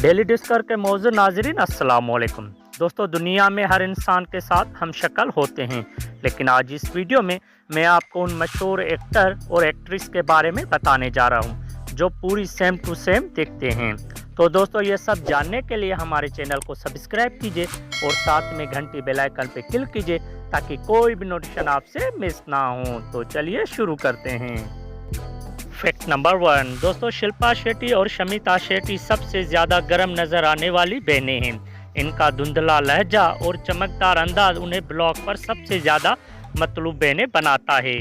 Daily डिस्कर के मौजूद नाजरीन अस्सलाम वालेकुम। दोस्तों, दुनिया में हर इंसान के साथ हम शक्ल होते हैं, लेकिन आज इस वीडियो में मैं आपको उन मशहूर एक्टर और एक्ट्रेस के बारे में बताने जा रहा हूं जो पूरी सेम टू सेम दिखते हैं। तो दोस्तों, ये सब जानने के लिए हमारे चैनल को सब्सक्राइब कीजिए और साथ में घंटी बेल आइकन पे क्लिक कीजिए ताकि कोई भी नोटिफिकेशन आपसे मिस ना हो। तो चलिए शुरू करते हैं। फैक्ट नंबर 1 दोस्तों, शिल्पा शेट्टी और शमिता शेट्टी सबसे ज़्यादा गर्म नज़र आने वाली बहनें हैं। इनका धुंधला लहजा और चमकदार अंदाज उन्हें ब्लॉग पर सबसे ज़्यादा मतलूब बहनें बनाता है।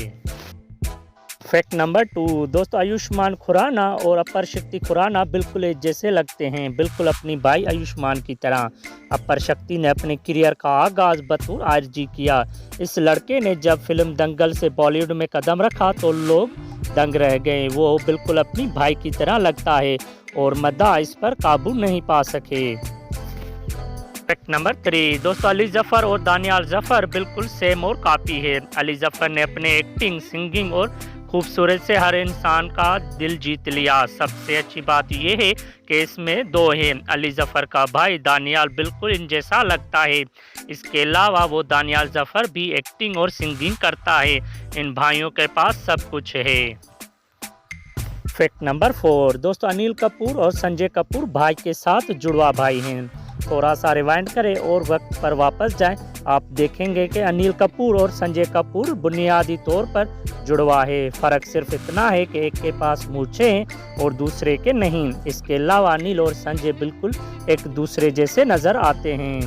फैक्ट नंबर 2 दोस्तों, आयुष्मान खुराना और अपर शक्ति खुराना बिल्कुल एक जैसे लगते हैं, बिल्कुल अपनी भाई आयुष्मान की तरह। अपर शक्ति ने अपने करियर का आगाज़ बतौर आरजी किया। इस लड़के ने जब फिल्म दंगल से बॉलीवुड में कदम रखा तो लोग दंग रह गए। वो बिल्कुल अपनी भाई की तरह लगता है और मद्दा इस पर काबू नहीं पा सके। फैक्ट नंबर 3 दोस्तों, अली जफर और दानियाल जफर बिल्कुल सेम और कापी है। अली जफर ने अपने एक्टिंग, सिंगिंग और खूबसूरत से हर इंसान का दिल जीत लिया। सबसे अच्छी बात यह है कि इसमें दो हैं। अली जफर का भाई दानियाल बिल्कुल इन जैसा लगता है। इसके अलावा वो दानियाल जफर भी एक्टिंग और सिंगिंग करता है। इन भाइयों के पास सब कुछ है। फैक्ट नंबर 4 दोस्तों, अनिल कपूर और संजय कपूर भाई के साथ जुड़वा भाई हैं। थोड़ा सा रिवाइंड करें और वक्त पर वापस जाएं, आप देखेंगे कि अनिल कपूर और संजय कपूर बुनियादी तौर पर जुड़वा है। फ़र्क सिर्फ इतना है कि एक के पास मूछें हैं और दूसरे के नहीं। इसके अलावा अनिल और संजय बिल्कुल एक दूसरे जैसे नज़र आते हैं।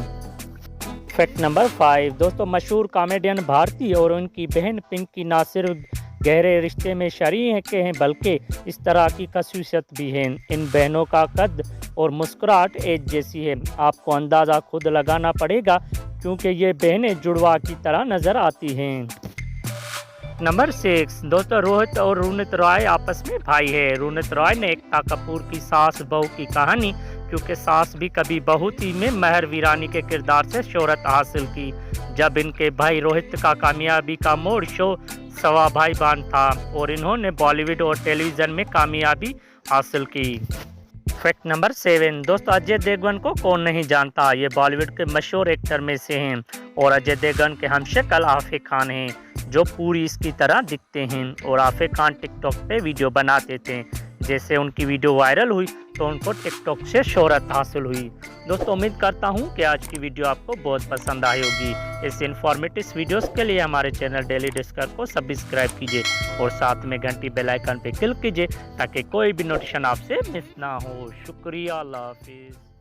फैक्ट नंबर 5 दोस्तों, मशहूर कॉमेडियन भारती और उनकी बहन पिंकी ना सिर्फ गहरे रिश्ते में शरीक हैं बल्कि इस तरह की खसूसियत भी है। इन बहनों का कद और मुस्कुराहट एक जैसी है। आपको अंदाज़ा खुद लगाना पड़ेगा क्योंकि ये बहनें जुड़वा की तरह नज़र आती हैं। नंबर 6 दोस्तों, रोहित और रूनित रॉय आपस में भाई है। रूनित रॉय ने एकता कपूर की सास बहू की कहानी क्योंकि सास भी कभी बहू थी में महर वीरानी के किरदार से शोहरत हासिल की। जब इनके भाई रोहित का कामयाबी का मोड़ शो सवा भाई बान था और इन्होंने बॉलीवुड और टेलीविज़न में कामयाबी हासिल की। फैक्ट नंबर 7 दोस्तों, अजय देवगन को कौन नहीं जानता। ये बॉलीवुड के मशहूर एक्टर में से हैं और अजय देवगन के हमशक्ल आफे खान हैं जो पूरी इसकी तरह दिखते हैं। और आफे खान टिकटॉक पे वीडियो बनाते थे। जैसे उनकी वीडियो वायरल हुई तो उनको टिकटॉक से शोहरत हासिल हुई। दोस्तों, उम्मीद करता हूं कि आज की वीडियो आपको बहुत पसंद आई होगी। इस इन्फॉर्मेटिव वीडियोस के लिए हमारे चैनल डेली डिस्कर को सब्सक्राइब कीजिए और साथ में घंटी बेल आइकन पे क्लिक कीजिए ताकि कोई भी नोटिफिकेशन आपसे मिस ना हो। शुक्रिया, अल्लाह हाफिज़।